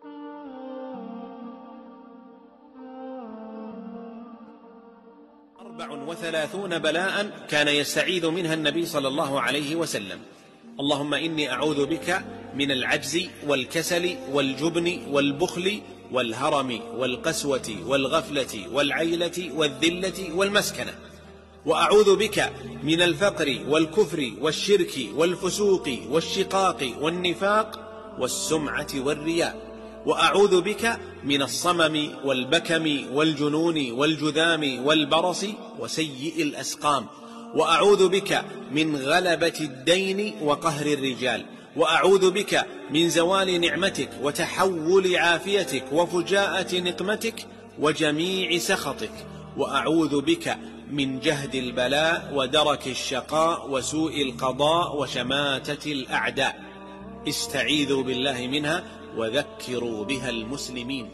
34 بلاء كان يستعيذ منها النبي صلى الله عليه وسلم. اللهم إني أعوذ بك من العجز والكسل والجبن والبخل والهرم والقسوة والغفلة والعيلة والذلة والمسكنة، وأعوذ بك من الفقر والكفر والشرك والفسوق والشقاق والنفاق والسمعة والرياء، وأعوذ بك من الصمم والبكم والجنون والجذام والبرص وسيء الأسقام، وأعوذ بك من غلبة الدين وقهر الرجال، وأعوذ بك من زوال نعمتك وتحول عافيتك وفجاءة نقمتك وجميع سخطك، وأعوذ بك من جهد البلاء ودرك الشقاء وسوء القضاء وشماتة الأعداء. استعيذوا بالله منها وذكروا بها المسلمين.